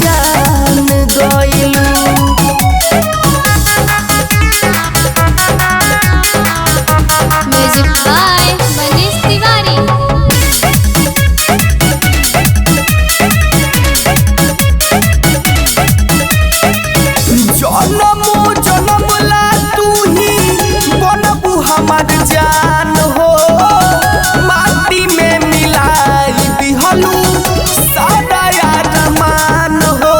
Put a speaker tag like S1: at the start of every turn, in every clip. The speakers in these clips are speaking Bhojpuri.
S1: जान गइलू।
S2: Music by Manish Tiwari.
S1: जनमो जनमला तू ही बनबू हमार जान हो, माटी में मिलाई दिहलू सादा अरमान हो।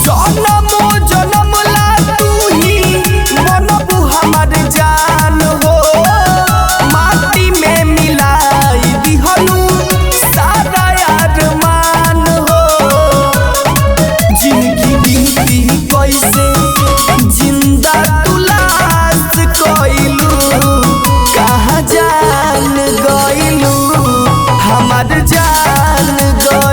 S1: जनमो जनमला तू ही बनबू हमार जान हो, माटी में मिलाई दिहलू सादा अरमान हो। जिंदगी बीती कैसे जिंदा तुलाश कइलू, कहाँ जान गइलू हमार जान गइलू।